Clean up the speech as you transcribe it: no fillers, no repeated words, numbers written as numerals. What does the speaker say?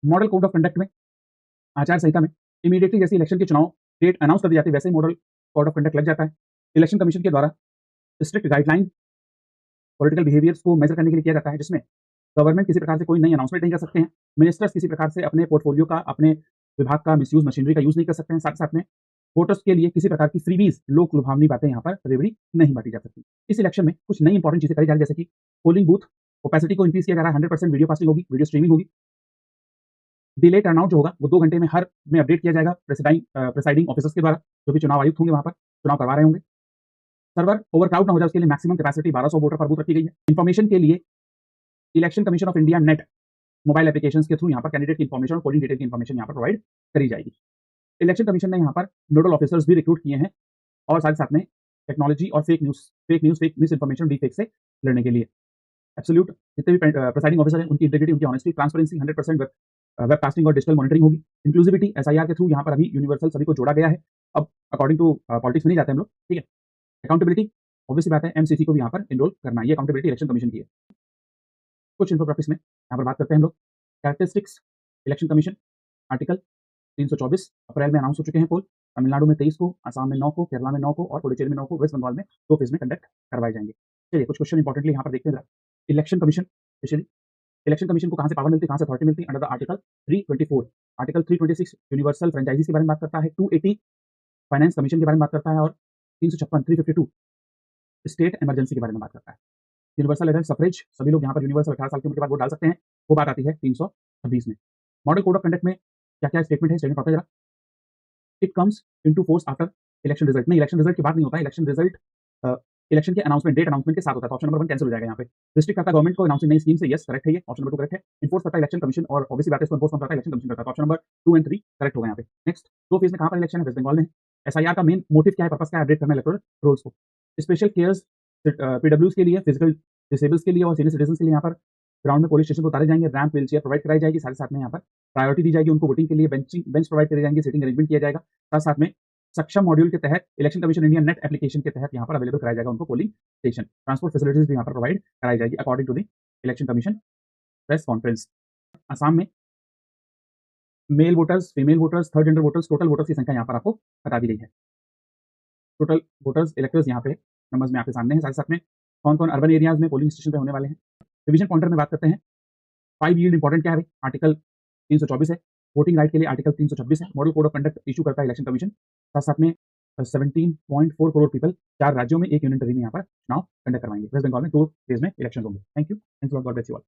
Model code of conduct में, आचार संहिता में इमीडिएटली जैसे इलेक्शन के चुनाव डेट अनाउंस कर दी जाती है, वैसे ही मॉडल कोड ऑफ कंडक्ट लग जाता है। इलेक्शन कमीशन के द्वारा स्ट्रिक्ट गाइडलाइन पॉलिटिकल बिहेवियर्स को मेजर करने के लिए किया जाता है, जिसमें गवर्नमेंट किसी प्रकार से कोई नई अनाउंसमेंट नहीं कर सकते हैं, मिनिस्टर्स किसी प्रकार से अपने पोर्टफोलियो का, अपने विभाग का मिसयूज, मशीनरी का यूज नहीं कर सकते हैं। साथ में वोटर्स के लिए किसी प्रकार की फ्रीबीज, लोक लुभावनी बातें यहाँ पर रेवड़ी नहीं बांटी जा सकती। इस इलेक्शन में कुछ नई इंपॉर्टेंट चीजें करी जा रही है, जैसे कि पोलिंग बूथ ओपेसिटी को इंक्रीज किया जा रहा है, 100% वीडियो कास्टिंग होगी, वीडियो स्ट्रीमिंग होगी। डिले टर्नआउट जो होगा वो 2 घंटे में हर में अपडेट किया जाएगा प्रेसाइडिंग ऑफिसर्स के द्वारा, जो भी चुनाव आयुक्त होंगे वहां पर चुनाव करवा रहे होंगे। सर्वर ओवरक्राउड ना हो जाए उसके लिए मैक्सिमम कैपेसिटी 1200 वोटर पर बूथ रखी गई है। इन्फॉर्मेशन के लिए election commission of India net mobile applications के थ्रू यहाँ पर कैंडिडेट की इन्फॉर्मेशन और पोलिंग डिटेल की इन्फॉर्मेशन यहाँ पर प्रोवाइड करी जाएगी। इलेक्शन कमीशन ने यहाँ पर नोडल ऑफिसर्स भी रिक्रूट किए हैं, और साथ में टेक्नोलॉजी और फेक मिस इन्फॉर्मेशन, डीफेक से लड़ने के लिए एब्सोल्यूट जितने भी प्रेसाइडिंग ऑफिसर हैं उनकी इंटीग्रिटी, उनकी ऑनेस्टी, ट्रांसपेरेंसी, 100% वेबकास्टिंग और डिजिटल मॉनिटरिंग होगी। इंक्लूसिविटी एसआईआर के थ्रू यहाँ पर अभी यूनिवर्सल सभी को जोड़ा गया है। अब अकॉर्डिंग टू पॉलिटिक्स में नहीं जाते हम लोग, ठीक है। अकाउंटेबिलिटी ऑब्वियसली बात है, एमसीसी को भी यहाँ पर इनरोल करना है, ये अकाउंटेबिलिटी इलेक्शन कमीशन की है। कुछ इन्फोग्राफिक्स में यहाँ पर बात करते हैं हम लोग। कैरेक्टरिस्टिक्स इलेक्शन कमीशन आर्टिकल 324 अप्रैल में अनाउंस हो चुके हैं पोल। तमिलनाडु में 23 को, असम में 9 को, केरला में 9 को और पुडुचेरी में 9 को, वेस्ट बंगाल में 2 फेज में कंडक्ट करवाए जाएंगे। चलिए कुछ क्वेश्चन इंपॉर्टेंटली यहाँ पर देखते हैं। Election commission specially election commission को कहाँ से पावर मिलती है, कहाँ से अथॉरिटी मिलती है? Under the article 324। Article 326 universal franchises के बारे में बात करता है, 280 फाइनेंस कमीशन के बारे में बात करता है, और 356 352 स्टेट इमरजेंसी के बारे में बात करता है। यूनिवर्सल एडेल्ट सफरेज, सभी लोग यहाँ पर यूनिवर्सल 18 साल की उम्र के बाद वोट डाल सकते हैं, वो बात आती है 326 में। मॉडल कोड ऑफ कंडक्ट में क्या क्या स्टेटमेंट है, स्टेटमेंट पढ़ते जरा। It comes into force after election result. नहीं, इलेक्शन रिजल्ट की बात नहीं होता है, इलेक्शन रिजल्ट इलेक्शन के अनाउंसमेंट, डेट अनाउंसमेंट के साथ होता है। तो ऑप्शन नंबर 1 कैंसिल हो जाएगा यहाँ पे। रिस्ट्रिक्ट करता है गवर्नमेंट को अनाउंसिंग नई स्कीम से, यस करेक्ट है ये, ऑप्शन नंबर 2 करेक्ट है। इन्फोर्स करता है इलेक्शन कमीशन, और ऑब्वियसली बात है इसको इन्फोर्स करता है इलेक्शन कमीशन करता है, तो ऑप्शन नंबर 2 एंड 3 करेक्ट हो गए यहाँ पे। नेक्स्ट, 2 फेज में कहाँ पर इलेक्शन है? वेस्ट बंगाल में। एसआईआर का मेन मोटिव क्या है, पर्पस क्या है? अपडेट करना इलेक्टोरल रोल्स को। स्पेशल केयर्स पीडब्ल्यूज के लिए, फिजिकल डिसेबल्स के लिए और सीनियर सिटीजन के लिए यहाँ पर ग्राउंड में पुलिस स्टेशन को उतारे जाएंगे, रैंप व्हील चेयर प्रोवाइड कराई जाएगी, साथ में यहाँ पर प्रायोरिटी दी जाएगी उनको, वोटिंग के लिए बेंच प्रोवाइड करे जाएंगे, सीटिंग अरेंजमेंट किया जाएगा। साथ में सक्षम मॉड्यूल के तहत election commission India net application के तहत यहाँ पर अवेलेबल कराया जाएगा उनको पोलिंग स्टेशन। ट्रांसपोर्ट फैसिलिटीज भी यहाँ पर प्रोवाइड कराई जाएगी according to the election commission press conference. Assam में male voters, female voters, third gender voters, total voters की संख्या यहाँ पर आपको बता दी गई है। टोटल वोटर्स इलेक्टर्स यहाँ पे नंबर्स में आपके सामने है। साथ में कौन कौन अर्बन एरियाज में पोलिंग स्टेशन पे होने वाले हैं। डिवीजन पॉइंटर में बात करते हैं। 5 यील्ड इंपॉर्टेंट क्या है? आर्टिकल 324 है। वोटिंग राइट के लिए आर्टिकल 326 है। Model code of conduct issue करता है इलेक्शन कमीशन। साथ में 17.4 करोड़ पीपल 4 राज्यों में 1 यूनियन टेरिटरी में यहाँ पर चुनाव कंडक्ट करवाएंगे। वेस्ट बंगाल में 2 फेज में इलेक्शन होंगे। Thank you, God bless you all.